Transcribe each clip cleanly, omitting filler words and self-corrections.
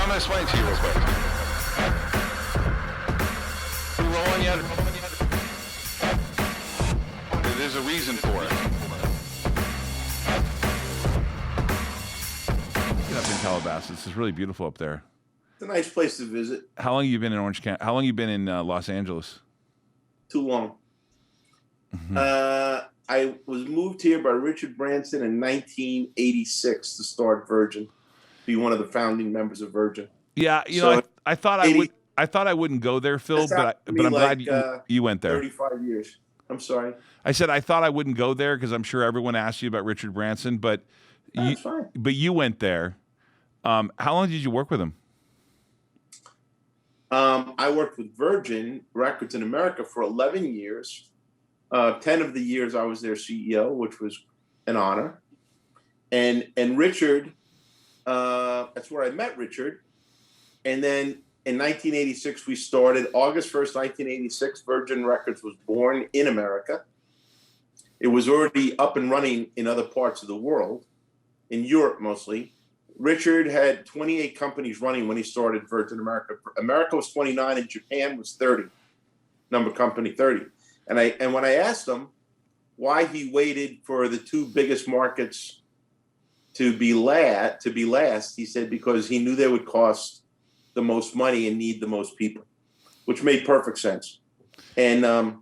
I'm going to explain it to you real quick. You roll on yet? There's a reason for it. Get up in Calabasas. It's really beautiful up there. It's a nice place to visit. How long have you been in Orange County? How long have you been in Los Angeles? Too long. Mm-hmm. I was moved here by Richard Branson in 1986 to start Virgin, be one of the founding members of Virgin. Yeah, I thought I wouldn't go there, Phil, but I'm glad you went there. 35 years. I'm sorry. I said I thought I wouldn't go there because I'm sure everyone asked you about Richard Branson, but That's fine. But you went there. How long did you work with him? I worked with Virgin Records in America for 11 years. 10 of the years I was their CEO, which was an honor. And Richard, that's where I met Richard. And then in 1986, we started. August 1st, 1986, Virgin Records was born in America. It was already up and running in other parts of the world, in Europe mostly. Richard had 28 companies running when he started Virgin America. America was 29 and Japan was 30. Number company 30. And when I asked him why he waited for the two biggest markets to be last, he said because he knew they would cost the most money and need the most people, which made perfect sense. And so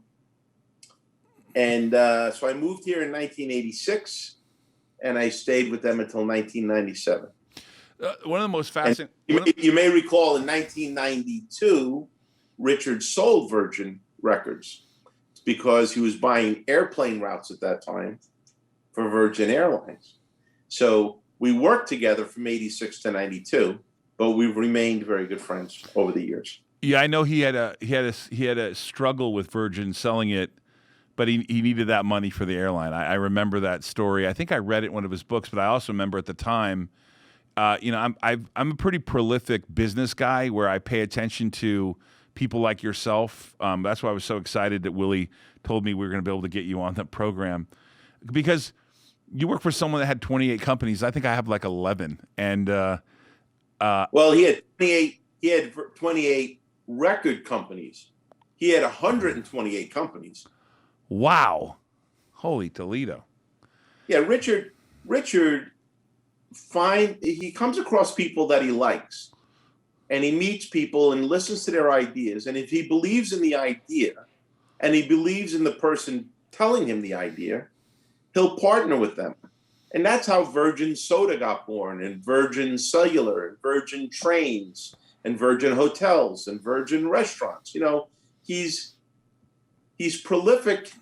I moved here in 1986, and I stayed with them until 1997. One of the most fascinating. You may recall in 1992, Richard sold Virgin Records because he was buying airplane routes at that time for Virgin Airlines. So we worked together from 86 to 92, but we've remained very good friends over the years. Yeah, I know he had a struggle with Virgin selling it, but he needed that money for the airline. I remember that story. I think I read it in one of his books, but I also remember at the time, I'm a pretty prolific business guy where I pay attention to people like yourself. That's why I was so excited that Willie told me we were going to be able to get you on the program, because you work for someone that had 28 companies. I think I have like 11. And well, he had 28. He had 28 record companies. He had 128 companies. Wow, holy Toledo! Yeah, Richard. He comes across people that he likes, and he meets people and listens to their ideas. And if he believes in the idea and he believes in the person telling him the idea, he'll partner with them. And that's how Virgin Soda got born, and Virgin Cellular, and Virgin Trains, and Virgin Hotels, and Virgin Restaurants. He's prolific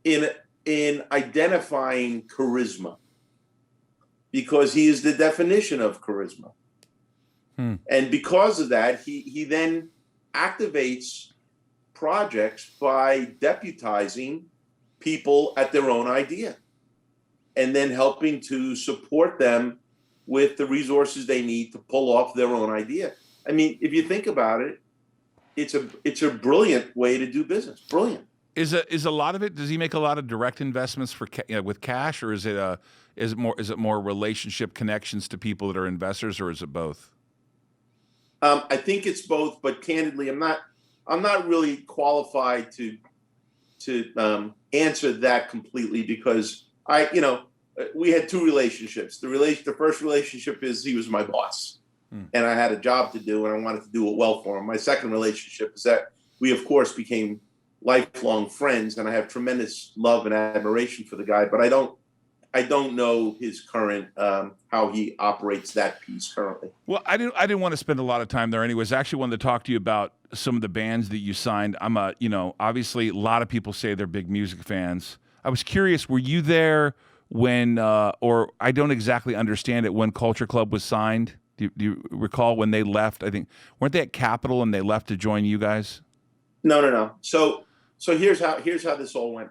in identifying charisma, because he is the definition of charisma. And because of that, he then activates projects by deputizing people at their own idea and then helping to support them with the resources they need to pull off their own idea. I mean, if you think about it, it's a brilliant way to do business. Brilliant. Is a lot of it? Does he make a lot of direct investments with cash, or is it more relationship connections to people that are investors, or is it both? I think it's both, but candidly, I'm not really qualified to answer that completely, because we had two relationships. The first relationship is he was my boss, and I had a job to do, and I wanted to do it well for him. My second relationship is that we, of course, became lifelong friends, and I have tremendous love and admiration for the guy, but I don't know his current how he operates that piece currently. Well, I didn't want to spend a lot of time there anyways. I actually wanted to talk to you about some of the bands that you signed. Obviously a lot of people say they're big music fans. I was curious, were you there when, or I don't exactly understand it, when Culture Club was signed? Do you recall when they left? I think, weren't they at Capitol and they left to join you guys? No. So here's how this all went.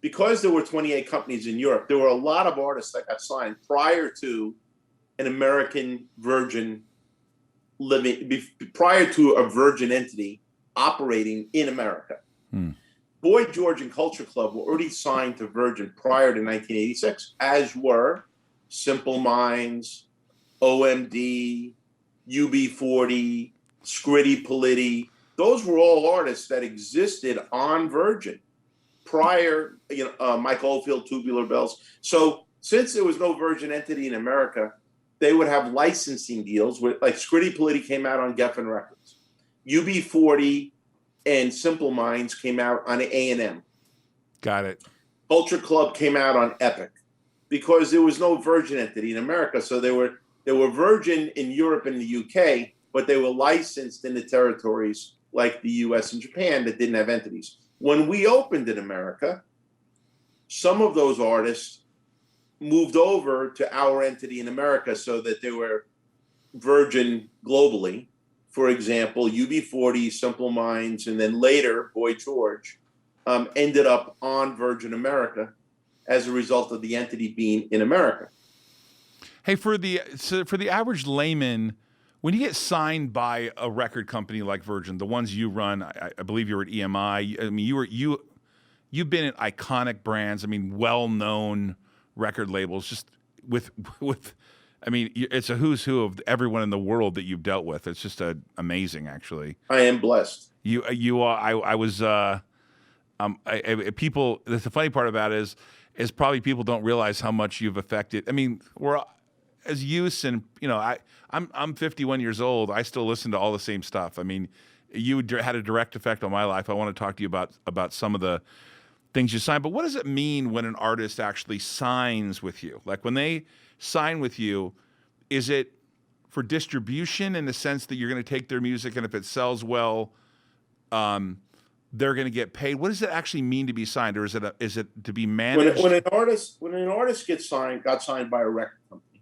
Because there were 28 companies in Europe, there were a lot of artists that got signed prior to an American Virgin prior to a Virgin entity operating in America. Boy George and Culture Club were already signed to Virgin prior to 1986, as were Simple Minds, OMD, UB40, Scritti Politti. Those were all artists that existed on Virgin prior, Mike Oldfield, Tubular Bells. So since there was no Virgin entity in America, they would have licensing deals with, like Scritti Politti came out on Geffen Records. UB40 and Simple Minds came out on A&M. Got it. Culture Club came out on Epic because there was no Virgin entity in America. So they were Virgin in Europe and the UK, but they were licensed in the territories like the US and Japan that didn't have entities. When we opened in America, some of those artists moved over to our entity in America so that they were Virgin globally. For example, UB40, Simple Minds, and then later Boy George ended up on Virgin America as a result of the entity being in America. Hey, for the average layman, when you get signed by a record company like Virgin, the ones you run, I believe you were at EMI. I mean, you've been at iconic brands. I mean, well-known record labels. Just with, I mean, it's a who's who of everyone in the world that you've dealt with. It's just amazing, actually. I am blessed. You are. I was. People. The funny part about it is probably people don't realize how much you've affected. I mean, we're as youths, and I'm 51 years old. I still listen to all the same stuff. I mean, you had a direct effect on my life. I want to talk to you about some of the things you signed. But what does it mean when an artist actually signs with you? Like when they sign with you, is it for distribution in the sense that you're going to take their music and if it sells well, they're going to get paid? What does it actually mean to be signed, or is it to be managed? When an artist got signed by a record company,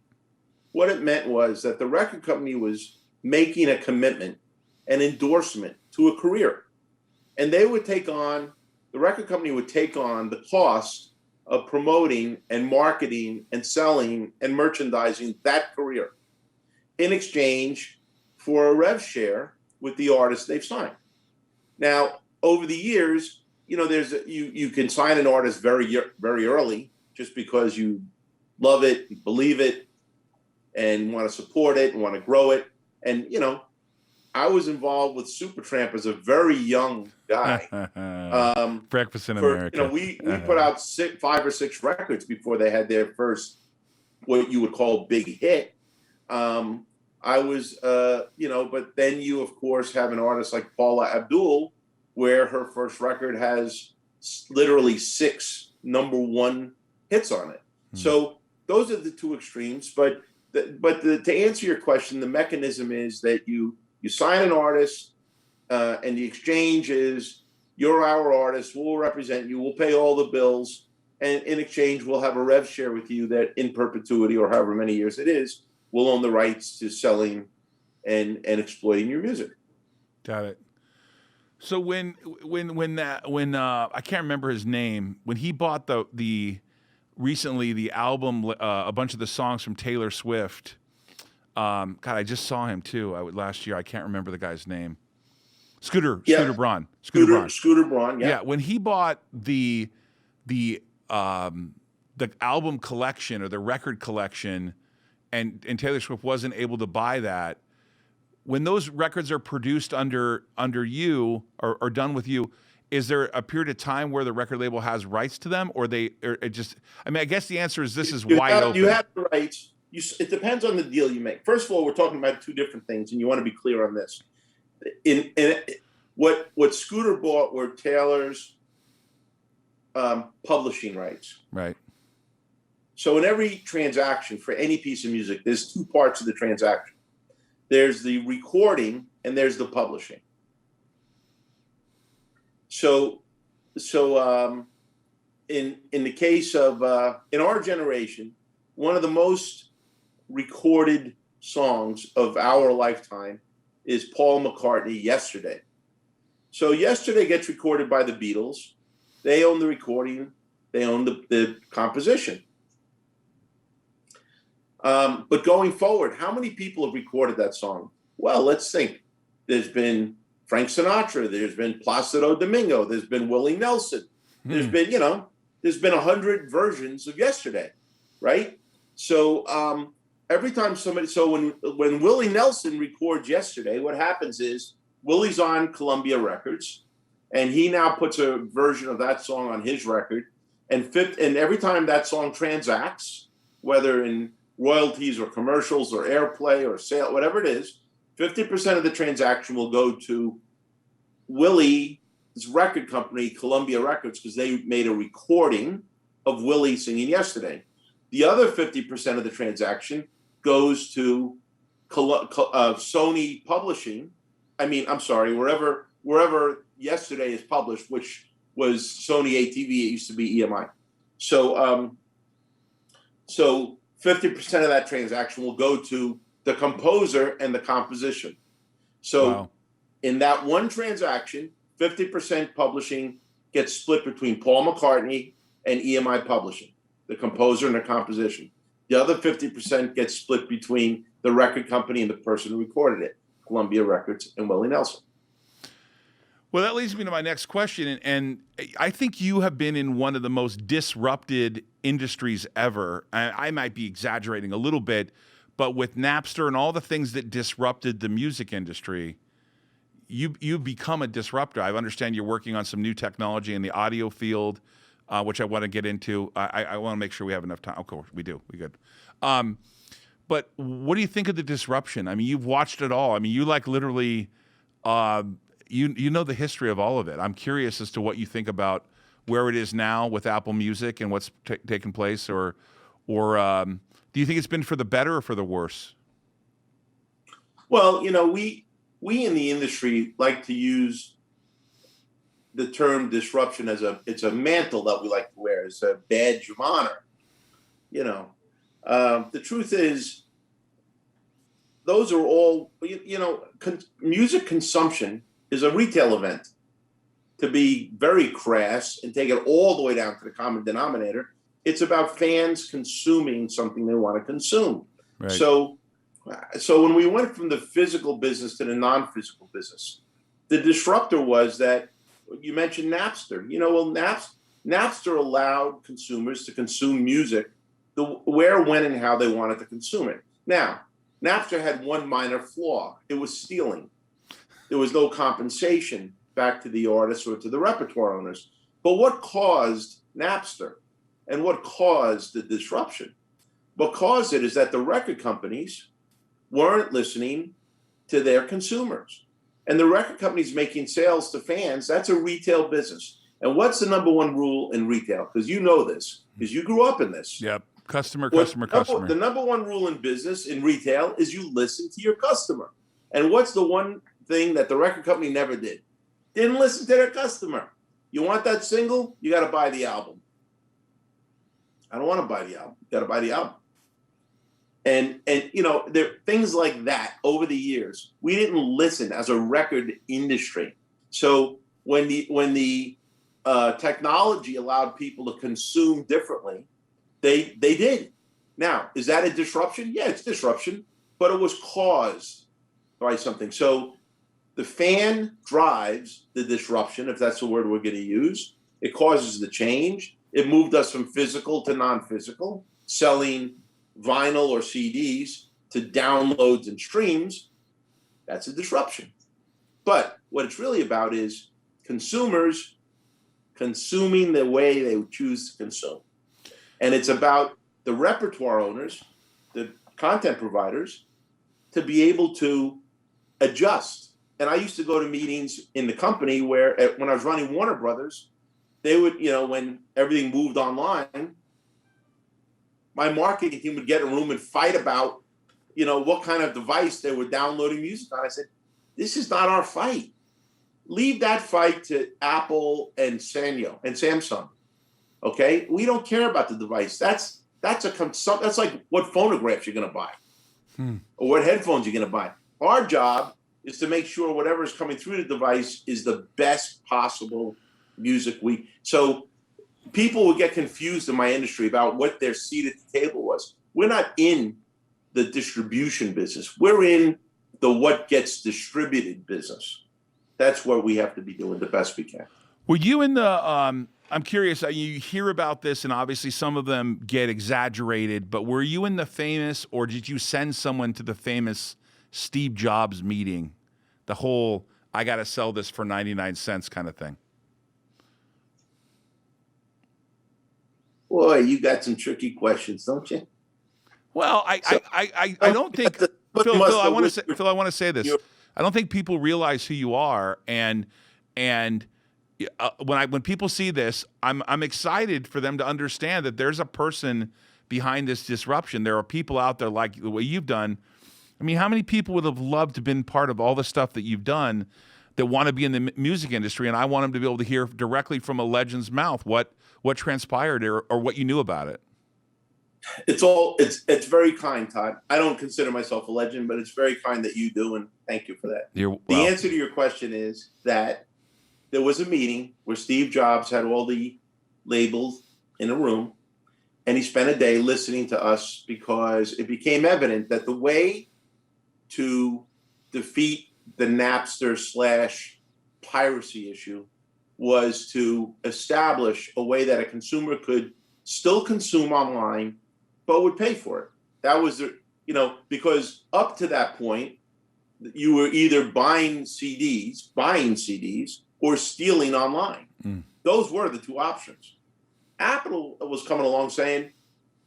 what it meant was that the record company was making a commitment, an endorsement to a career, and the record company would take on the cost of promoting and marketing and selling and merchandising that career in exchange for a rev share with the artist they've signed. Now, over the years, you can sign an artist very, very early just because you love it, you believe it, and want to support it and want to grow it. And, I was involved with Supertramp as a very young guy. Breakfast in America. We put out 5 or 6 records before they had their first, what you would call big hit. I was, but then you, of course, have an artist like Paula Abdul, where her first record has literally 6 #1 hits on it. So those are the two extremes. But to answer your question, the mechanism is that you sign an artist, and the exchange is you're our artist, we'll represent you, we'll pay all the bills, and in exchange we'll have a rev share with you that in perpetuity, or however many years it is, we'll own the rights to selling and exploiting your music. Got it. So when I can't remember his name, when he bought recently the album, a bunch of the songs from Taylor Swift. God, I just saw him too last year. I can't remember the guy's name. Scooter Braun. Scooter Braun. Yeah. Yeah. When he bought the album collection or the record collection, and Taylor Swift wasn't able to buy that. When those records are produced under you or done with you, is there a period of time where the record label has rights to them, or it just? I mean, I guess the answer is this is wide open. You have the rights. It depends on the deal you make. First of all, we're talking about 2 different things, and you want to be clear on this. What Scooter bought were Taylor's publishing rights. Right. So in every transaction for any piece of music, there's 2 parts of the transaction. There's the recording and there's the publishing. So in the case of in our generation, one of the most recorded songs of our lifetime is Paul McCartney, Yesterday. So Yesterday gets recorded by the Beatles. They own the recording. They own the composition. But going forward, how many people have recorded that song? Well, let's think. There's been Frank Sinatra. There's been Placido Domingo. There's been Willie Nelson. There's been, there's been 100 versions of Yesterday, right? So every time somebody, so when Willie Nelson records yesterday, what happens is Willie's on Columbia Records, and he now puts a version of that song on his record, and every time that song transacts, whether in royalties or commercials or airplay or sale, whatever it is, 50% of the transaction will go to Willie's record company, Columbia Records, because they made a recording of Willie singing yesterday. The other 50% of the transaction goes to Sony Publishing. Wherever yesterday is published, which was Sony ATV. It used to be EMI. So 50% of that transaction will go to the composer and the composition. So wow. In that one transaction, 50% publishing gets split between Paul McCartney and EMI Publishing, the composer and the composition. The other 50% gets split between the record company and the person who recorded it, Columbia Records and Willie Nelson. Well, that leads me to my next question, and I think you have been in one of the most disrupted industries ever. I might be exaggerating a little bit, but with Napster and all the things that disrupted the music industry, you've become a disruptor. I understand you're working on some new technology in the audio field, which I want to get into. I want to make sure we have enough time. Of course, we do. We good. But what do you think of the disruption? I mean, you've watched it all. I mean, you like literally... You know the history of all of it. I'm curious as to what you think about where it is now with Apple Music and what's taken place, or do you think it's been for the better or for the worse? Well, we in the industry like to use the term disruption as it's a mantle that we like to wear. It's a badge of honor. The truth is, those are all, music consumption is a retail event. To be very crass and take it all the way down to the common denominator, it's about fans consuming something they want to consume. Right. So when we went from the physical business to the non-physical business, the disruptor was that you mentioned Napster. Napster allowed consumers to consume music where, when, and how they wanted to consume it. Now, Napster had one minor flaw. It was stealing. There was no compensation back to the artists or to the repertoire owners. But what caused Napster and what caused the disruption? What caused it is that the record companies weren't listening to their consumers. And the record companies making sales to fans, that's a retail business. And what's the number one rule in retail? Because you know this, because you grew up in this. Yep. Customer. The number one rule in business, in retail, is you listen to your customer. And what's the one thing that the record company never did? Didn't listen to their customer. You want that single? You got to buy the album. I don't want to buy the album. You got to buy the album. And there things like that over the years. We didn't listen as a record industry. So when the technology allowed people to consume differently, they did. Now, is that a disruption? Yeah, it's disruption, but it was caused by something. So the fan drives the disruption, if that's the word we're going to use. It causes the change. It moved us from physical to non-physical, selling vinyl or CDs to downloads and streams. That's a disruption. But what it's really about is consumers consuming the way they choose to consume. And it's about the repertoire owners, the content providers, to be able to adjust. And I used to go to meetings in the company where, when I was running Warner Brothers, they would, when everything moved online, my marketing team would get in a room and fight about, what kind of device they were downloading music on. I said, this is not our fight. Leave that fight to Apple and Sanyo and Samsung. Okay? We don't care about the device. That's like what phonographs you're going to buy or what headphones you're going to buy. Our job is to make sure whatever is coming through the device is the best possible music. So people would get confused in my industry about what their seat at the table was. We're not in the distribution business. We're in the what gets distributed business. That's where we have to be doing the best we can. Were you in the? I'm curious. You hear about this, and obviously some of them get exaggerated. But were you in the famous, or did you send someone to the famous Steve Jobs meeting? The whole "I got to sell this for 99 cents" kind of thing. Boy, you got some tricky questions, don't you? Well, I don't think Phil. I want to say this. I don't think people realize who you are, and when people see this, I'm excited for them to understand that there's a person behind this disruption. There are people out there like the way you've done. I mean, how many people would have loved to have been part of all the stuff that you've done that want to be in the music industry? And I want them to be able to hear directly from a legend's mouth what transpired or what you knew about it. It's very kind, Todd. I don't consider myself a legend, but it's very kind that you do, and thank you for that. The answer to your question is that there was a meeting where Steve Jobs had all the labels in a room, and he spent a day listening to us because it became evident that the way to defeat the Napster / piracy issue was to establish a way that a consumer could still consume online, but would pay for it. That was because up to that point, you were either buying CDs, or stealing online. Those were the two options. Apple was coming along saying,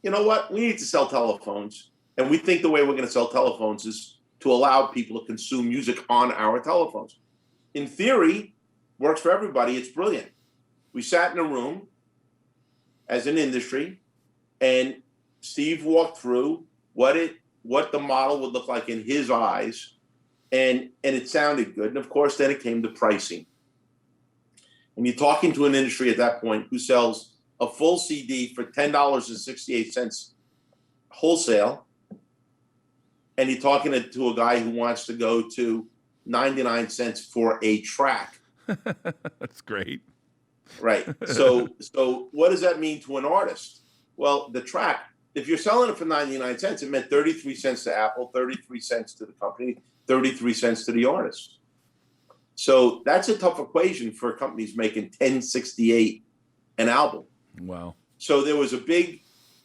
you know what, we need to sell telephones. And we think the way we're going to sell telephones is to allow people to consume music on our telephones. In theory, works for everybody. It's brilliant. We sat in a room as an industry, and Steve walked through what the model would look like in his eyes, and it sounded good. And of course, then it came to pricing. And you're talking to an industry at that point who sells a full CD for $10.68 wholesale, and you're talking to a guy who wants to go to 99 cents for a track. That's great. Right. So what does that mean to an artist? Well, the track, if you're selling it for 99 cents, it meant 33 cents to Apple, 33 cents to the company, 33 cents to the artist. So that's a tough equation for companies making $10.68 an album. Wow. So there was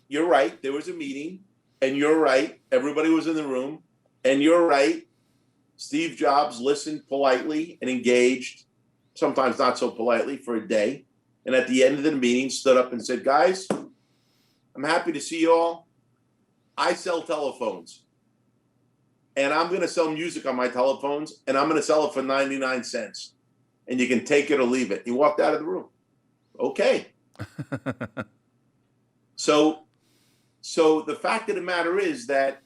you're right, there was a meeting, and you're right, everybody was in the room, and you're right, Steve Jobs listened politely and engaged, sometimes not so politely, for a day. And at the end of the meeting, stood up and said, guys, I'm happy to see you all. I sell telephones. And I'm going to sell music on my telephones, and I'm going to sell it for 99 cents. And you can take it or leave it. He walked out of the room. Okay. So the fact of the matter is that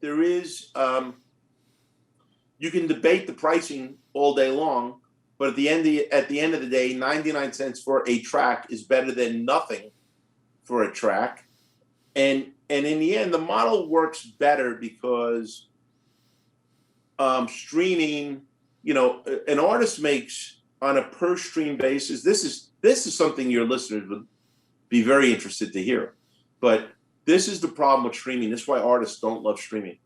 there is, you can debate the pricing all day long, but at the end of the day, 99 cents for a track is better than nothing for a track. And in the end, the model works better because streaming, an artist makes on a per stream basis. This is something your listeners would be very interested to hear. But this is the problem with streaming. This is why artists don't love streaming.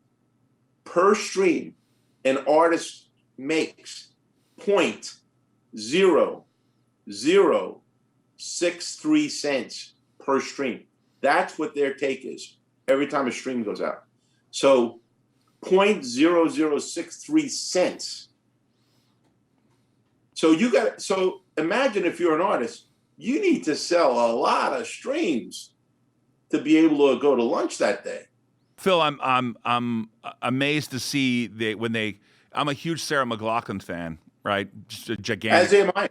Per stream, an artist makes 0.0063 cents per stream. That's what their take is every time a stream goes out. So 0.0063 cents. So imagine if you're an artist, you need to sell a lot of streams to be able to go to lunch that day. Phil, I'm amazed to see I'm a huge Sarah McLachlan fan, right? Just a gigantic. As am I.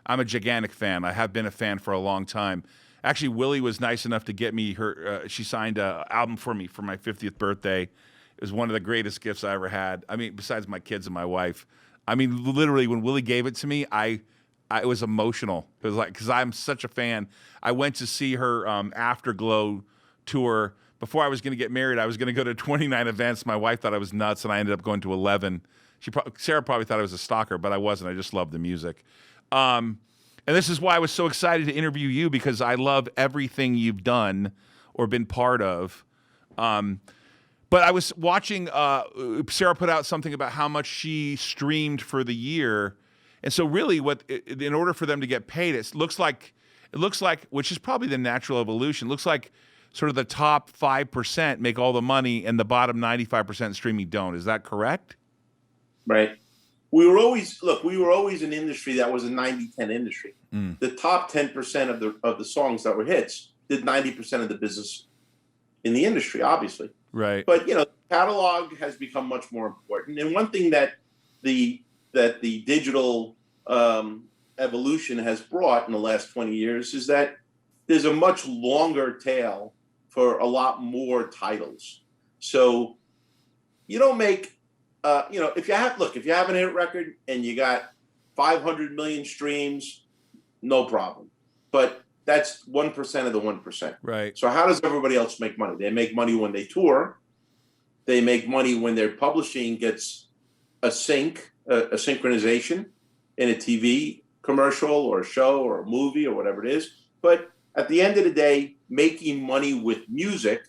I'm a gigantic fan. I have been a fan for a long time. Actually, Willie was nice enough to get me her. She signed an album for me for my 50th birthday. It was one of the greatest gifts I ever had. I mean, besides my kids and my wife. I mean, literally, when Willie gave it to me, I was emotional. It was like, because I'm such a fan. I went to see her Afterglow tour. Before I was going to get married, I was going to go to 29 events. My wife thought I was nuts, and I ended up going to 11. Sarah probably thought I was a stalker, but I wasn't. I just loved the music. And this is why I was so excited to interview you, because I love everything you've done or been part of. But I was watching, Sarah put out something about how much she streamed for the year, And so really in order for them to get paid, it looks like, which is probably the natural evolution, looks like sort of the top 5% make all the money and the bottom 95% streaming don't. Is that correct? Right. We were always an industry that was a 90-10 industry. The top 10% of the songs that were hits did 90% of the business in the industry, obviously. Right. But catalog has become much more important. And one thing that the digital evolution has brought in the last 20 years is that there's a much longer tail for a lot more titles. So you don't make, if you have an hit record and you got 500 million streams, no problem. But that's 1% of the 1%. Right. So how does everybody else make money? They make money when they tour. They make money when their publishing gets a synchronization in a TV commercial or a show or a movie or whatever it is. But at the end of the day, making money with music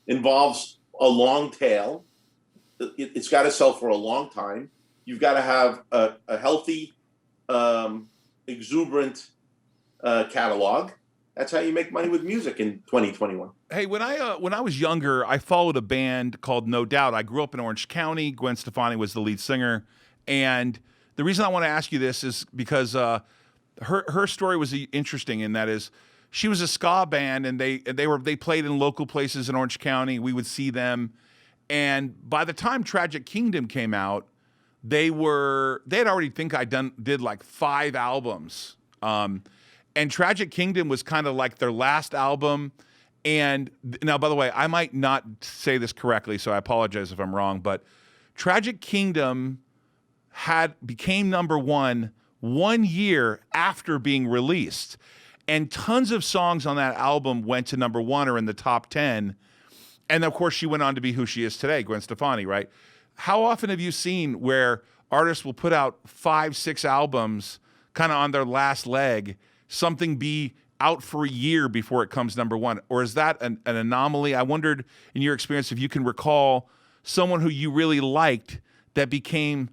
involves a long tail. It's got to sell for a long time. You've got to have a healthy, exuberant catalog. That's how you make money with music in 2021. Hey, when I was younger, I followed a band called No Doubt. I grew up in Orange County. Gwen Stefani was the lead singer, and the reason I want to ask you this is because her story was interesting, and that is she was a ska band, and they played in local places in Orange County. We would see them, and by the time Tragic Kingdom came out, they had already did like 5 albums. And Tragic Kingdom was kind of like their last album. And now, by the way, I might not say this correctly, so I apologize if I'm wrong, but Tragic Kingdom became number 1 year after being released. And tons of songs on that album went to number 1 or in the top 10. And of course, she went on to be who she is today, Gwen Stefani, right? How often have you seen where artists will put out 5, 6 albums kind of on their last leg, something be out for a year before it comes number 1? Or is that an anomaly? I wondered, in your experience, if you can recall someone who you really liked that became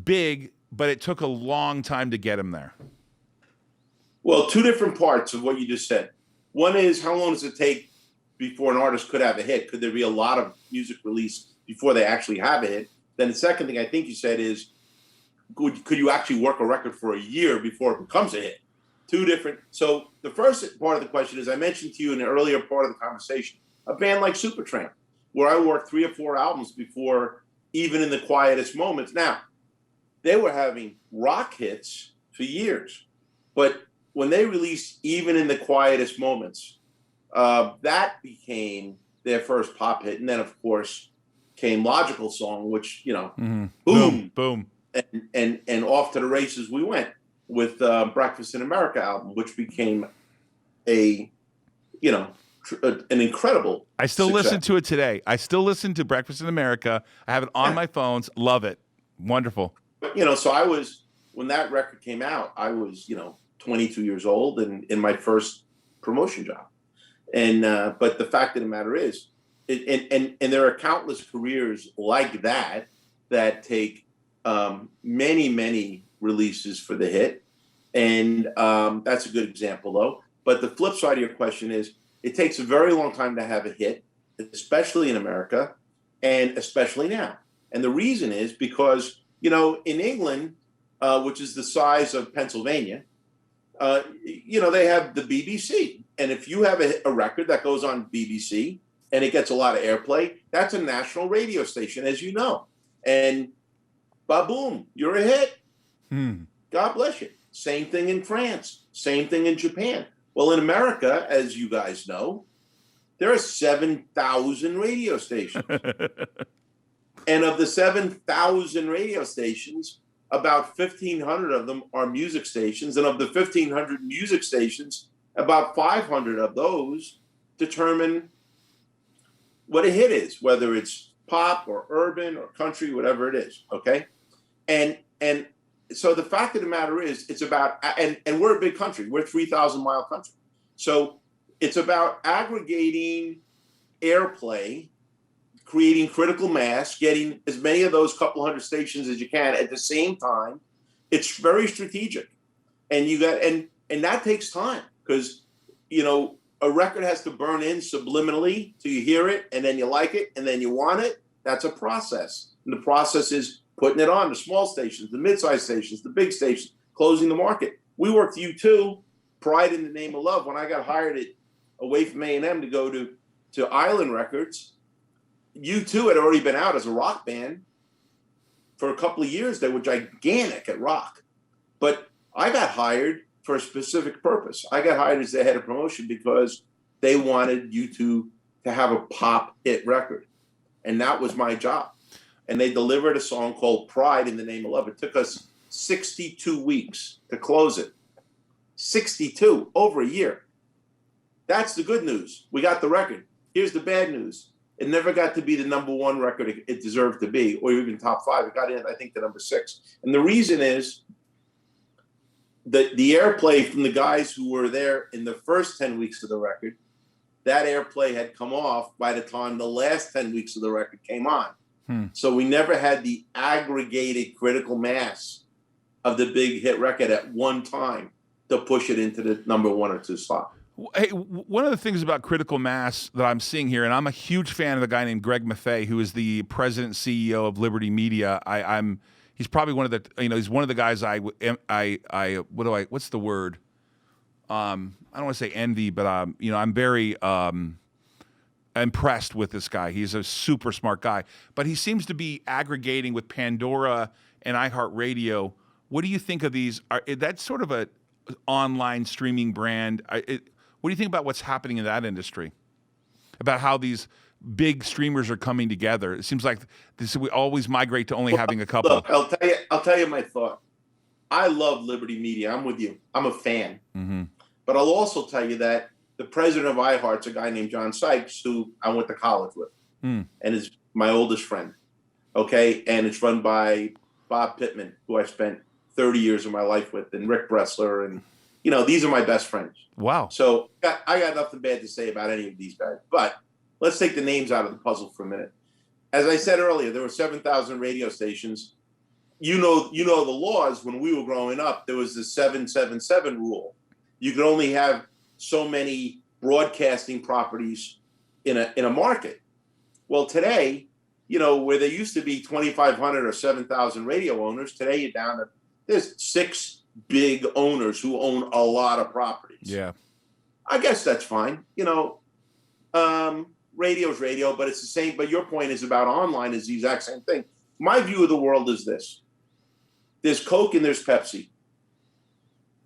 big, but it took a long time to get him there. Well, 2 different parts of what you just said. One is, how long does it take before an artist could have a hit? Could there be a lot of music released before they actually have a hit? Then the second thing I think you said is, could you actually work a record for a year before it becomes a hit? 2 different. So the first part of the question is, I mentioned to you in the earlier part of the conversation, a band like Supertramp, where I worked 3 or 4 albums before Even in the Quietest Moments. Now, they were having rock hits for years, but when they released Even in the Quietest Moments, that became their first pop hit. And then, of course, came Logical Song, which, boom, boom. And off to the races we went with Breakfast in America album, which became an incredible I still success. listen to it today. I still listen to Breakfast in America. I have it on my phones. Love it. Wonderful. But, so when that record came out, I was, 22 years old and in my first promotion job. And, but the fact of the matter is, and there are countless careers like that take many, many releases for the hit. And that's a good example, though. But the flip side of your question is, it takes a very long time to have a hit, especially in America, and especially now. And the reason is because, in England, which is the size of Pennsylvania, they have the BBC. And if you have a record that goes on BBC and it gets a lot of airplay, that's a national radio station, as you know. And ba-boom, you're a hit. God bless you. Same thing in France. Same thing in Japan. Well, in America, as you guys know, there are 7,000 radio stations. And of the 7,000 radio stations, about 1,500 of them are music stations. And of the 1,500 music stations, about 500 of those determine what a hit is, whether it's pop or urban or country, whatever it is. Okay. And so the fact of the matter is, it's about, and we're a big country. We're a 3,000-mile country. So it's about aggregating airplay, creating critical mass, getting as many of those couple hundred stations as you can at the same time It's very strategic, and you got and that takes time because a record has to burn in subliminally till you hear it, and then you like it, and then you want it. That's a process, and the process is putting it on the small stations, the mid-sized stations, the big stations, closing the market. We worked U2, Pride in the Name of Love. When I got hired away from A&M to go to Island Records, U2 had already been out as a rock band for a couple of years. They were gigantic at rock. But I got hired for a specific purpose. I got hired as the head of promotion because they wanted U2 to have a pop hit record. And that was my job. And they delivered a song called Pride in the Name of Love. It took us 62 weeks to close it. 62, over a year. That's the good news. We got the record. Here's the bad news. It never got to be the number one record it deserved to be, or even top 5. It got in, I think, to number 6. And the reason is that the airplay from the guys who were there in the first 10 weeks of the record, that airplay had come off by the time the last 10 weeks of the record came on. So we never had the aggregated critical mass of the big hit record at one time to push it into the number 1 or 2 slot. Hey, one of the things about critical mass that I'm seeing here, and I'm a huge fan of a guy named Greg Maffei, who is the president and CEO of Liberty Media. He's probably one of the, he's one of the guys what's the word? I don't want to say envy, but I'm very impressed with this guy. He's a super smart guy, but he seems to be aggregating with Pandora and iHeartRadio. What do you think of these? That's sort of a online streaming brand. What do you think about what's happening in that industry? About how these big streamers are coming together? It seems like we always migrate to only having a couple. Look, I'll tell you my thought. I love Liberty Media. I'm with you. I'm a fan. Mm-hmm. But I'll also tell you that the president of iHeart's a guy named John Sykes, who I went to college with, and is my oldest friend. Okay, and it's run by Bob Pittman, who I spent 30 years of my life with, and Rick Bressler, and these are my best friends. Wow. So I got nothing bad to say about any of these guys. But let's take the names out of the puzzle for a minute. As I said earlier, there were 7,000 radio stations. You know the laws. When we were growing up, there was the 777 rule. You could only have so many broadcasting properties in a market. Well, today, where there used to be 2,500 or 7,000 radio owners, today you're down to there's 6 big owners who own a lot of properties. Yeah, I guess that's fine. Radio's radio, but it's the same. But your point is about online is the exact same thing. My view of the world is this: there's Coke and there's Pepsi.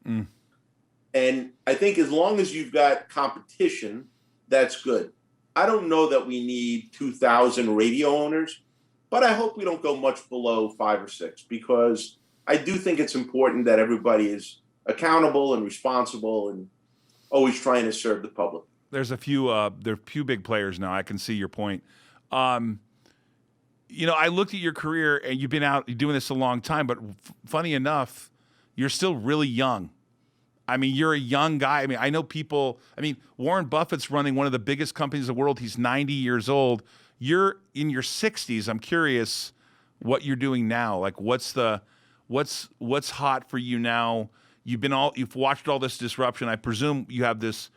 And I think as long as you've got competition, that's good. I don't know that we need 2,000 radio owners, but I hope we don't go much below 5 or 6, because I do think it's important that everybody is accountable and responsible and always trying to serve the public. There's a few big players now. I can see your point. I looked at your career, and you've been out doing this a long time, but funny enough, you're still really young. I mean, you're a young guy. I mean, I know people. I mean, Warren Buffett's running one of the biggest companies in the world. He's 90 years old. You're in your 60s. I'm curious what you're doing now. Like, what's hot for you now? You've watched all this disruption. I presume you have this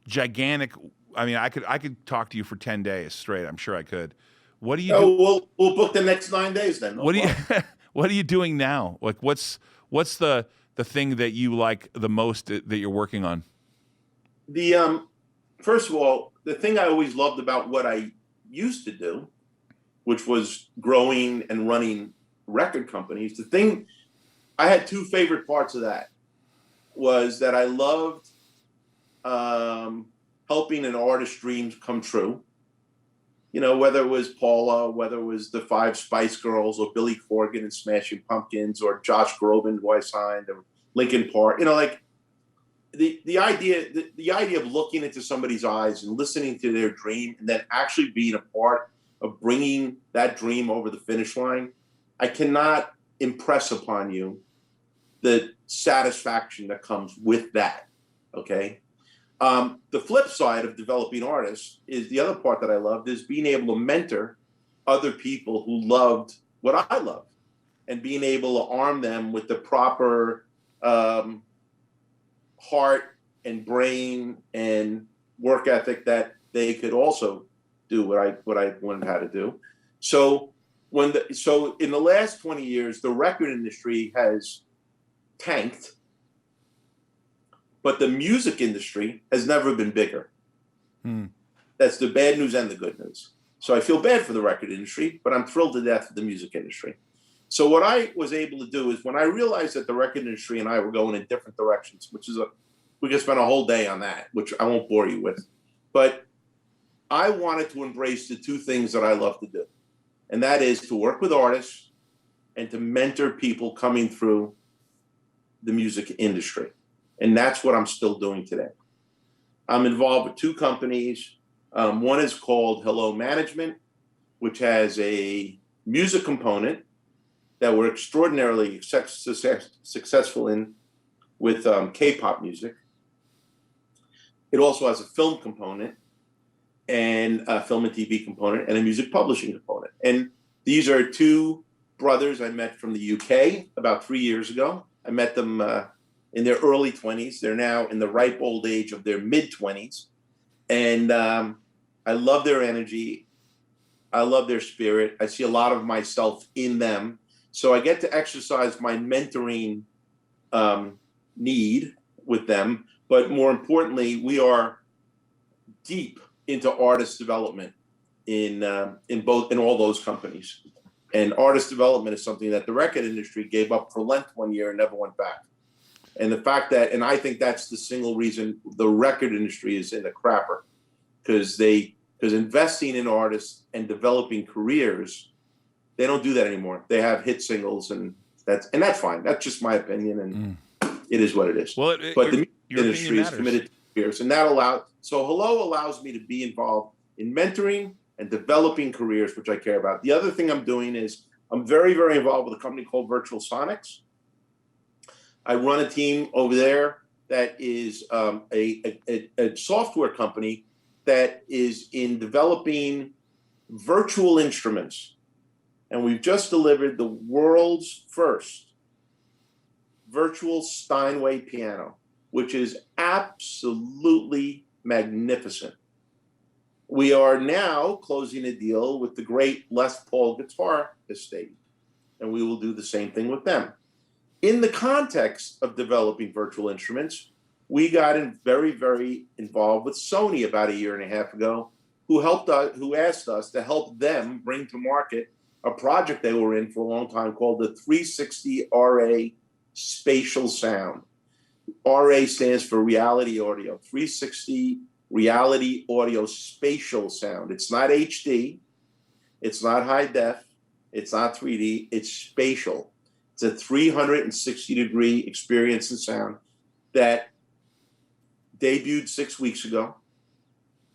gigantic. I mean, I could talk to you for 10 days straight. I'm sure I could. What do you do? We'll book the next 9 days then. What are you doing now? Like, what's the thing that you like the most that you're working on? First of all, the thing I always loved about what I used to do, which was growing and running record companies, the thing I had 2 favorite parts of that was that I loved helping an artist's dreams come true. Whether it was Paula, whether it was the 5 Spice Girls, or Billy Corgan and Smashing Pumpkins, or Josh Groban, who I signed, or Linkin Park. The idea of looking into somebody's eyes and listening to their dream, and then actually being a part of bringing that dream over the finish line. I cannot impress upon you the satisfaction that comes with that. Okay. The flip side of developing artists is the other part that I loved is being able to mentor other people who loved what I loved. and being able to arm them with the proper heart and brain and work ethic that they could also do what I learned how to do. So in the last 20 years, the record industry has tanked, but the music industry has never been bigger. That's the bad news and the good news. So I feel bad for the record industry, but I'm thrilled to death for the music industry. So what I was able to do is when I realized that the record industry and I were going in different directions, we could spend a whole day on that, which I won't bore you with, but I wanted to embrace the two things that I love to do. And that is to work with artists and to mentor people coming through the music industry. And that's what I'm still doing today. I'm involved with two companies. One is called Hello Management, which has a music component that we're extraordinarily successful in with K-pop music. It also has a film component and a film and TV component and a music publishing component. And these are two brothers I met from the UK about 3 years ago. I met them in their early 20s. They're now in the ripe old age of their mid-20s. And I love their energy. I love their spirit. I see a lot of myself in them. So I get to exercise my mentoring need with them. But more importantly, we are deep into artist development in all those companies. And artist development is something that the record industry gave up for Lent 1 year and never went back. And the fact that, and I think that's the single reason the record industry is in a crapper, because investing in artists and developing careers, they don't do that anymore. They have hit singles, and that's fine. That's just my opinion, and it is what it is. Well, but the music industry is committed to careers, and so Hello allows me to be involved in mentoring and developing careers, which I care about. The other thing I'm doing is I'm very, very involved with a company called Virtual Sonics. I run a team over there that is a software company that is in developing virtual instruments. And we've just delivered the world's first virtual Steinway piano, which is absolutely magnificent. We are now closing a deal with the great Les Paul guitar estate, and we will do the same thing with them. In the context of developing virtual instruments, we got very, very involved with Sony about 1.5 years ago, who asked us to help them bring to market a project they were in for a long time called the 360 RA Spatial Sound. RA stands for Reality Audio, 360 Reality Audio Spatial Sound. It's not HD, it's not high def, it's not 3D, it's spatial. It's a 360-degree experience and sound that debuted 6 weeks ago,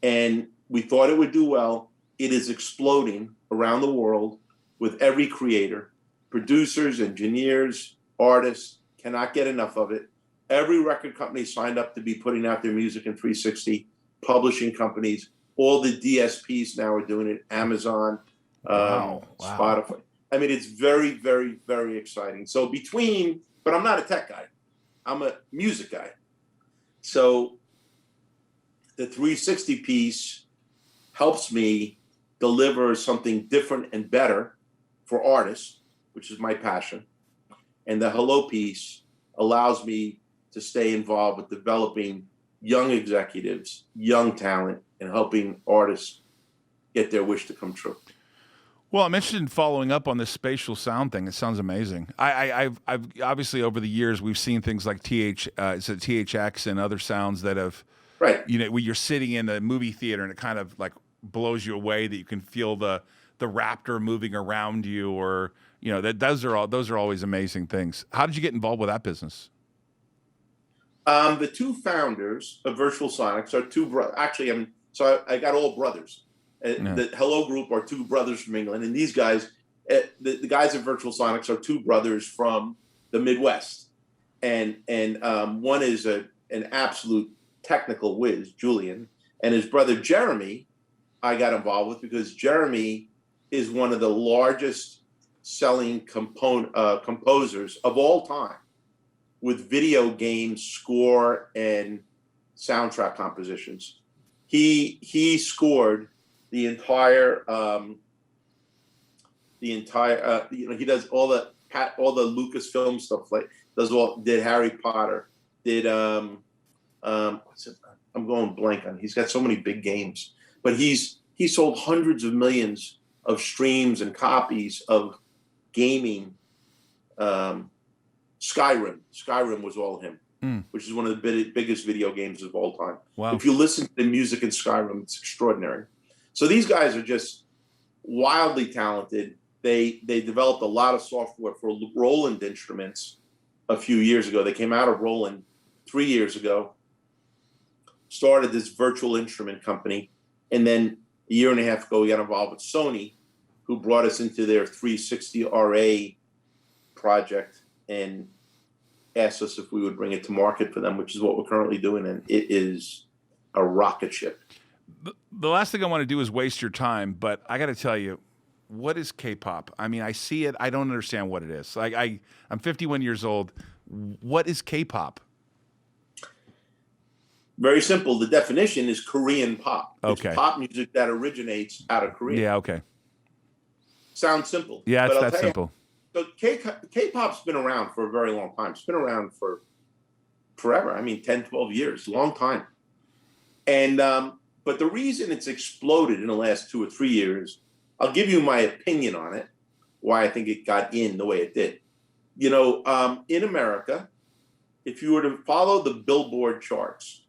and we thought it would do well. It is exploding around the world with every creator. Producers, engineers, artists cannot get enough of it. Every record company signed up to be putting out their music in 360, publishing companies. All the DSPs now are doing it, Amazon, Spotify. I mean, it's very, very, very exciting. So but I'm not a tech guy. I'm a music guy. So the 360 piece helps me deliver something different and better for artists, which is my passion. And the Hello piece allows me to stay involved with developing young executives, young talent, and helping artists get their wish to come true. Well, I'm interested in following up on this spatial sound thing. It sounds amazing. I've obviously over the years we've seen things like THX and other sounds that have, right. When you're sitting in a movie theater and it kind of like blows you away that you can feel the raptor moving around you, or those are always amazing things. How did you get involved with that business? The two founders of Virtual Sonics are two brothers. Actually, I got all brothers. The Hello Group are two brothers from England, and these guys, the guys at Virtual Sonics, are two brothers from the Midwest, and one is an absolute technical whiz, Julian, and his brother Jeremy, I got involved with because Jeremy is one of the largest selling composers of all time with video game score and soundtrack compositions. He scored the entire he does all the Lucasfilm stuff, like did Harry Potter, did what's it? I'm going blank on. He's got so many big games, but he sold hundreds of millions of streams and copies of gaming. Skyrim was all him, which is one of the biggest video games of all time. Wow. If you listen to the music in Skyrim, it's extraordinary. So these guys are just wildly talented. They developed a lot of software for Roland instruments a few years ago. They came out of Roland 3 years ago, started this virtual instrument company, and then a year and a half ago, we got involved with Sony, who brought us into their 360 RA project and asked us if we would bring it to market for them, which is what we're currently doing, and it is a rocket ship. The last thing I want to do is waste your time, but I got to tell you, what is K-pop? I mean, I see it. I don't understand what it is. I'm 51 years old. What is K-pop? Very simple. The definition is Korean pop. Okay. It's pop music that originates out of Korea. Yeah, okay. Sounds simple. Yeah, it's that simple. So K-pop's been around for a very long time. It's been around for forever. I mean, 10, 12 years, long time. And but the reason it's exploded in the last 2 or 3 years, I'll give you my opinion on it, why I think it got in the way it did. You know, in America, if you were to follow the Billboard charts,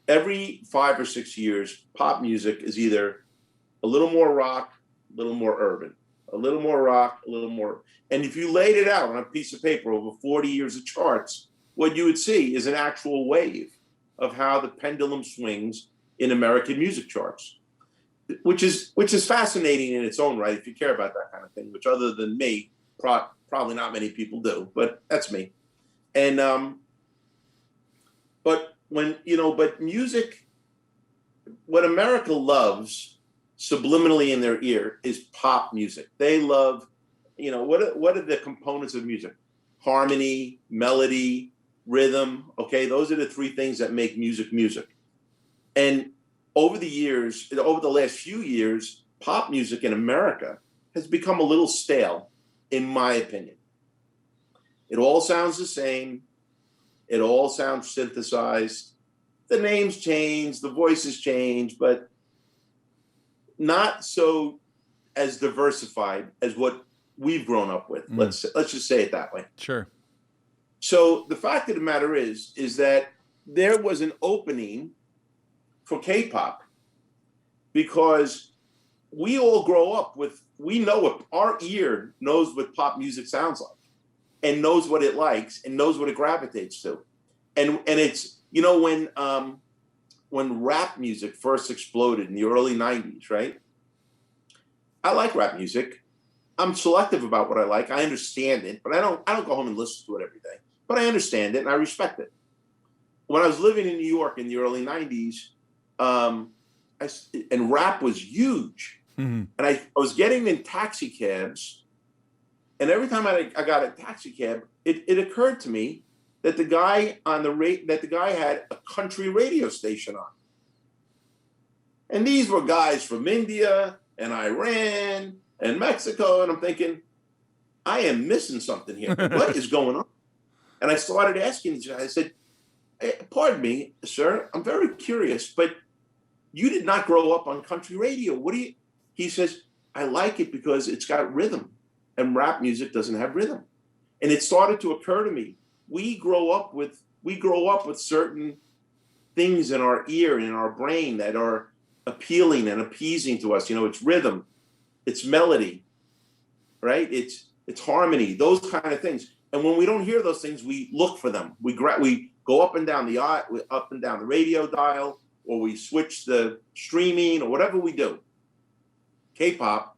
every 5 or 6 years, pop music is either a little more rock, a little more urban, a little more rock, a little more. And if you laid it out on a piece of paper over 40 years of charts, what you would see is an actual wave of how the pendulum swings in American music charts, which is fascinating in its own right, if you care about that kind of thing, which other than me, probably not many people do, but that's me. And but music, what America loves subliminally in their ear is pop music. They love, what are the components of music? Harmony, melody, rhythm. Okay, those are the three things that make music music. And over the last few years, pop music in America has become a little stale, in my opinion. It all sounds the same. It all sounds synthesized. The names change, the voices change, but not so as diversified as what we've grown up with. Let's just say it that way. Sure. So the fact of the matter is that there was an opening for K-pop because we all grow up we know what our ear knows what pop music sounds like and knows what it likes and knows what it gravitates to. And it's, when rap music first exploded in the early 90s, right? I like rap music. I'm selective about what I like. I understand it, but I don't go home and listen to it every day. But I understand it and I respect it. When I was living in New York in the early 90s, and rap was huge. Mm-hmm. And I was getting in taxi cabs, and every time I got a taxi cab, it occurred to me that the guy had a country radio station on. And these were guys from India and Iran and Mexico, and I'm thinking, I am missing something here. What is going on? And I started asking these guys. I said, hey, pardon me, sir, I'm very curious, but you did not grow up on country radio. He says, I like it because it's got rhythm, and rap music doesn't have rhythm. And it started to occur to me, we grow up with certain things in our ear and in our brain that are appealing and appeasing to us. It's rhythm, it's melody, right? It's harmony, those kind of things. And when we don't hear those things, we look for them. We go up and down the radio dial, or we switch the streaming, or whatever we do. K-pop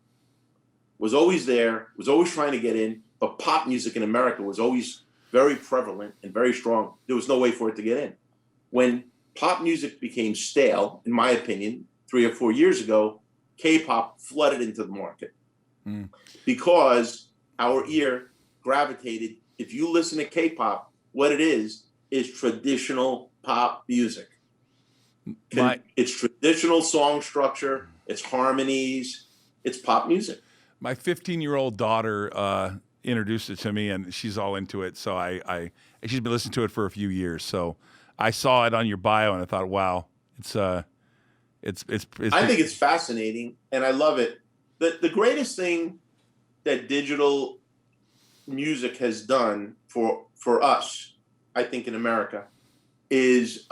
was always there, was always trying to get in, but pop music in America was always very prevalent and very strong. There was no way for it to get in. When pop music became stale, in my opinion, 3 or 4 years ago, K-pop flooded into the market. because our ear gravitated. If you listen to K-pop, what it is traditional pop music. It's traditional song structure. It's harmonies. It's pop music. My 15-year-old daughter introduced it to me, and she's all into it. So she's been listening to it for a few years. So I saw it on your bio, and I thought, wow, it's. I think it's fascinating, and I love it. The greatest thing that digital music has done for us, I think, in America, is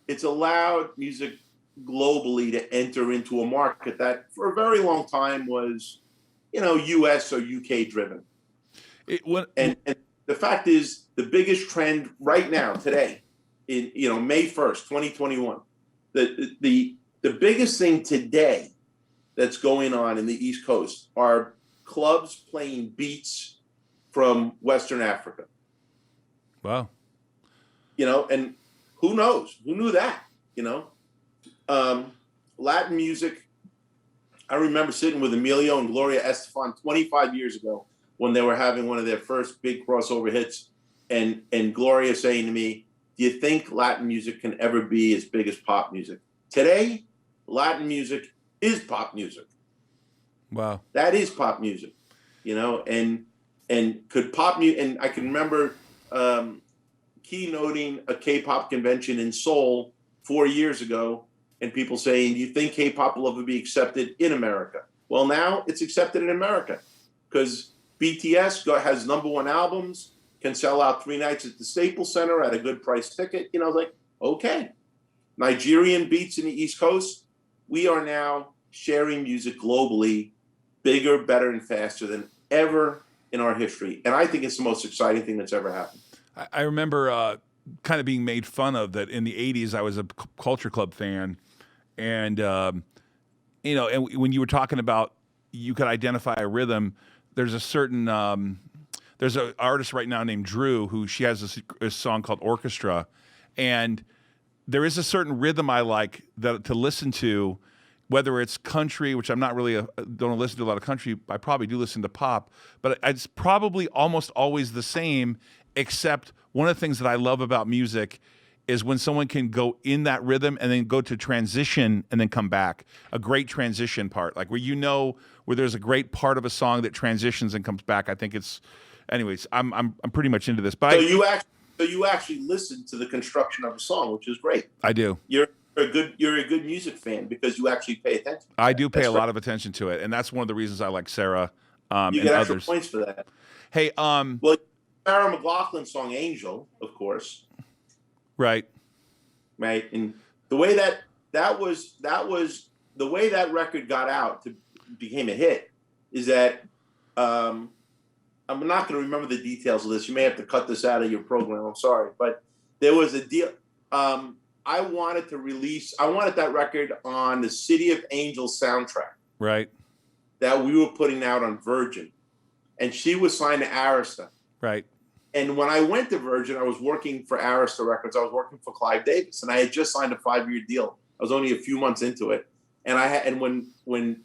it's allowed music globally to enter into a market that for a very long time was, US or UK driven. And the fact is, the biggest trend right now, today, in May 1st, 2021, the biggest thing today that's going on in the East Coast are clubs playing beats from Western Africa. Wow. And who knows? Who knew that? Latin music. I remember sitting with Emilio and Gloria Estefan 25 years ago when they were having one of their first big crossover hits, and Gloria saying to me, "Do you think Latin music can ever be as big as pop music?" Today, Latin music is pop music. Wow. That is pop music, and could pop music. And I can remember keynoting a K-pop convention in Seoul 4 years ago, and people saying, "Do you think K-pop will ever be accepted in America?" Well, now it's accepted in America because BTS has #1 albums, can sell out 3 nights at the Staples Center at a good price ticket. Like, okay. Nigerian beats in the East Coast, we are now sharing music globally, bigger, better, and faster than ever in our history. And I think it's the most exciting thing that's ever happened. I remember kind of being made fun of that in the 80s. I was a Culture Club fan. And, and when you were talking about you could identify a rhythm, there's a certain, there's an artist right now named Drew who she has a song called Orchestra. And there is a certain rhythm I like to listen to, whether it's country, which I'm not really don't listen to a lot of country. I probably do listen to pop, but it's probably almost always the same, except one of the things that I love about music is when someone can go in that rhythm and then go to transition and then come back. A great transition part, like where there's a great part of a song that transitions and comes back. I think it's, anyways, I'm pretty much into this. But So you actually listen to the construction of a song, which is great. I do. You're a good music fan because you actually pay attention. I do pay a lot of attention to it, and that's one of the reasons I like Sarah you and get extra others. points for that. Hey, well, Sarah McLachlan's song "Angel," of course. Right. And the way that was the way that record got out became a hit is that I'm not going to remember the details of this. You may have to cut this out of your program. I'm sorry, but there was a deal. I wanted that record on the City of Angels soundtrack. Right. That we were putting out on Virgin, and she was signed to Arista. Right. And when I went to Virgin, I was working for Arista Records. I was working for Clive Davis, and I had just signed a 5-year deal. I was only a few months into it, and when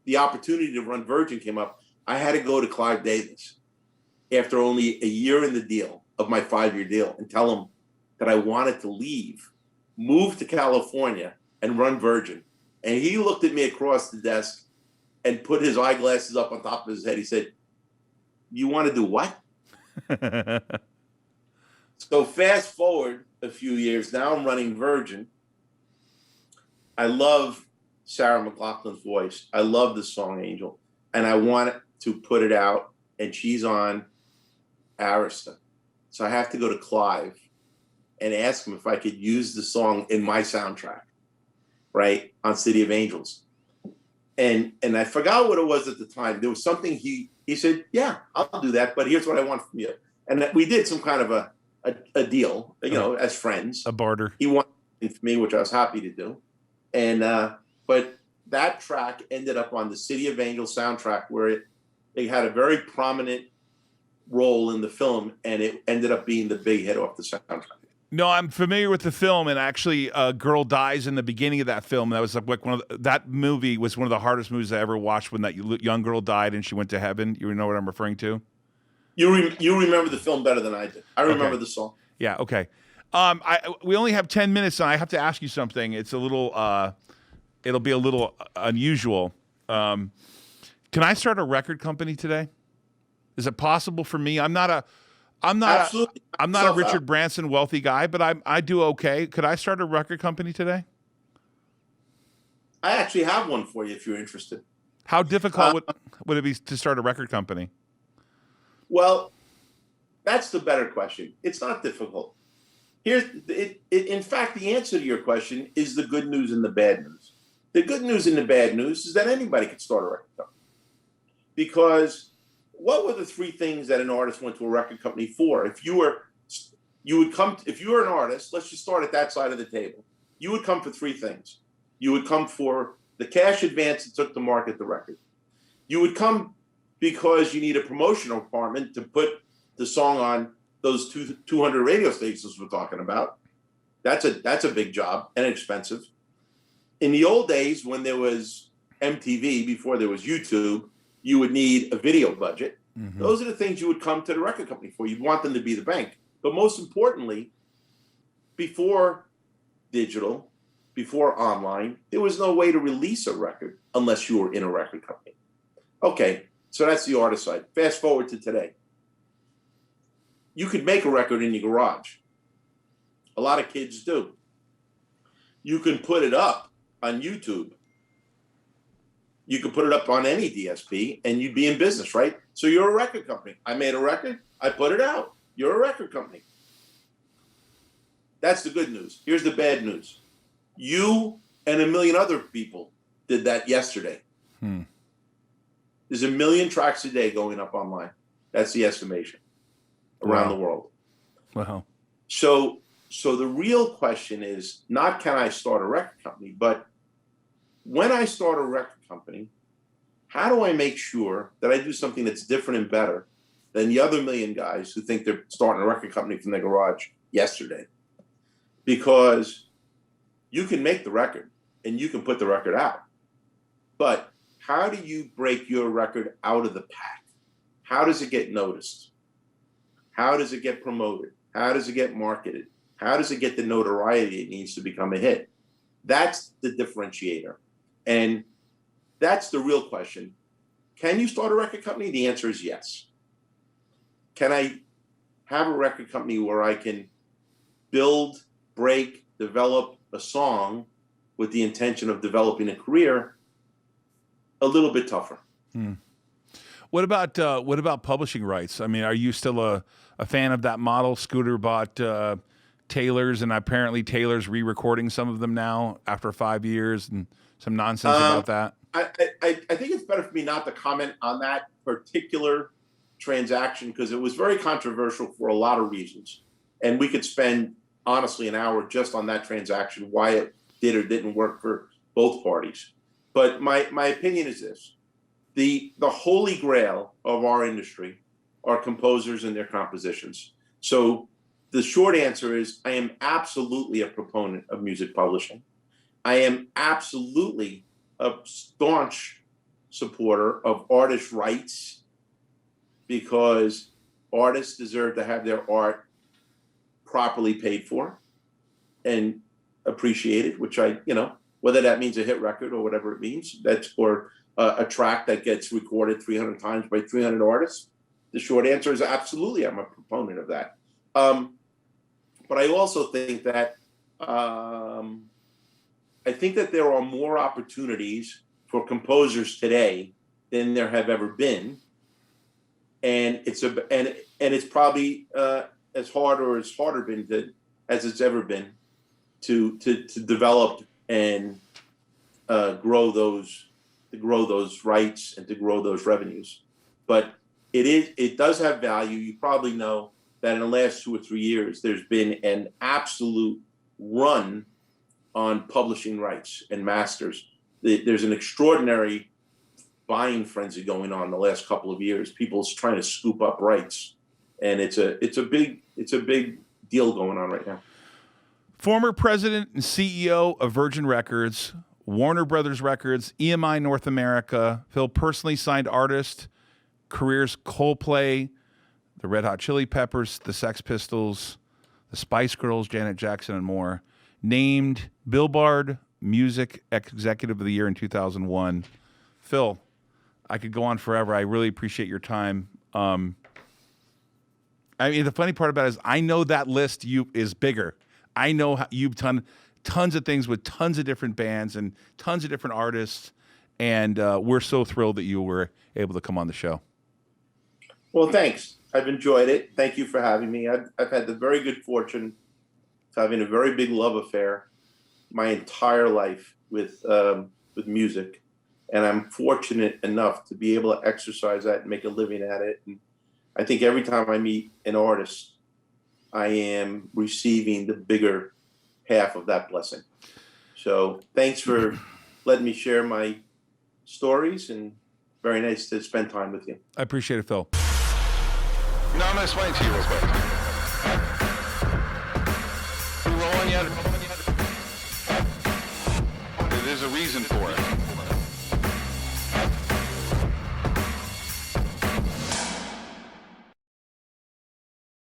the opportunity to run Virgin came up, I had to go to Clive Davis after only a year in the deal of my 5-year deal and tell him that I wanted to leave, move to California, and run Virgin. And he looked at me across the desk and put his eyeglasses up on top of his head. He said, "You want to do what?" So fast forward a few years, now I'm running Virgin. I love Sarah McLachlan's voice. I love the song "Angel," and I want to put it out, and she's on Arista. So I have to go to Clive and ask him if I could use the song in my soundtrack, right, on City of Angels. And I forgot what it was at the time. There was something he said, "Yeah, I'll do that, but here's what I want from you." And we did some kind of a deal, as friends. A barter. He wanted it for me, which I was happy to do. And but that track ended up on the City of Angels soundtrack, where it had a very prominent role in the film, and it ended up being the big hit off the soundtrack. No, I'm familiar with the film, and actually, a girl dies in the beginning of that film. That was like that movie was one of the hardest movies I ever watched. When that young girl died and she went to heaven. You know what I'm referring to? You remember the film better than I did. I remember Okay. the song. Yeah. Okay. We only have 10 minutes, and I have to ask you something. It's a little. It'll be a little unusual. Can I start a record company today? Is it possible for me? I'm not Absolutely. a Richard Branson wealthy guy, but I do okay. Could I start a record company today? I actually have one for you if you're interested. How difficult would it be to start a record company? Well, that's the better question. It's not difficult. In fact, the answer to your question is the good news and the bad news. The good news and the bad news is that anybody could start a record company. Because what were the three things that an artist went to a record company for? If you were an artist, let's just start at that side of the table. You would come for three things. You would come for the cash advance it took to market the record. You would come because you need a promotional department to put the song on those 200 radio stations we're talking about. That's a big job and expensive. In the old days, when there was MTV, before there was YouTube, you would need a video budget. Mm-hmm. Those are the things you would come to the record company for. You'd want them to be the bank. But most importantly, before digital, before online, there was no way to release a record unless you were in a record company. Okay, so that's the artist side. Fast forward to today. You could make a record in your garage. A lot of kids do. You can put it up on YouTube. You can put it up on any DSP and you'd be in business, right? So you're a record company. I made a record. I put it out. You're a record company. That's the good news. Here's the bad news. You and a million other people did that yesterday. There's 1 million tracks a day going up online. That's the estimation around the world. Wow. So the real question is not can I start a record company, but when I start a record company, how do I make sure that I do something that's different and better than the other 1 million guys who think they're starting a record company from their garage yesterday? Because you can make the record and you can put the record out, but how do you break your record out of the pack? How does it get noticed? How does it get promoted? How does it get marketed? How does it get the notoriety it needs to become a hit? That's the differentiator. And that's the real question. Can you start a record company? The answer is yes. Can I have a record company where I can build, break, develop a song with the intention of developing a career? A little bit tougher. What about publishing rights? I mean, are you still a fan of that model? Scooter bought Taylor's, and apparently Taylor's re-recording some of them now after 5 years, and some nonsense about that. I think it's better for me not to comment on that particular transaction because it was very controversial for a lot of reasons. And we could spend, honestly, an hour just on that transaction, why it did or didn't work for both parties. But my opinion is this. The holy grail of our industry are composers and their compositions. So the short answer is I am absolutely a proponent of music publishing. I am absolutely a staunch supporter of artist rights because artists deserve to have their art properly paid for and appreciated, which whether that means a hit record or whatever it means, or a track that gets recorded 300 times by 300 artists. The short answer is absolutely, I'm a proponent of that. But I also think that there are more opportunities for composers today than there have ever been, and it's probably as harder been as it's ever been to develop and grow those rights and to grow those revenues. But it does have value. You probably know that in the last 2 or 3 years, there's been an absolute run on publishing rights and masters. There's an extraordinary buying frenzy going on the last couple of years. People's trying to scoop up rights, and it's a big deal going on right now. Former president and CEO of Virgin Records, Warner Brothers Records, EMI North America. Phil personally signed artists, careers Coldplay, the Red Hot Chili Peppers, the Sex Pistols, the Spice Girls, Janet Jackson, and more. Named Billboard Music Executive of the Year in 2001. Phil, I could go on forever. I really appreciate your time. I mean, the funny part about it is I know that list is bigger. I know how you've done tons of things with tons of different bands and tons of different artists, and we're so thrilled that you were able to come on the show. Well, thanks. I've enjoyed it. Thank you for having me. I've had the very good fortune of having a very big love affair my entire life with music, and I'm fortunate enough to be able to exercise that and make a living at it. And I think every time I meet an artist, I am receiving the bigger half of that blessing. So thanks for letting me share my stories, and very nice to spend time with you. I appreciate it, Phil. Now I'm going to explain to you real quick. We roll on yet? There's a reason for it.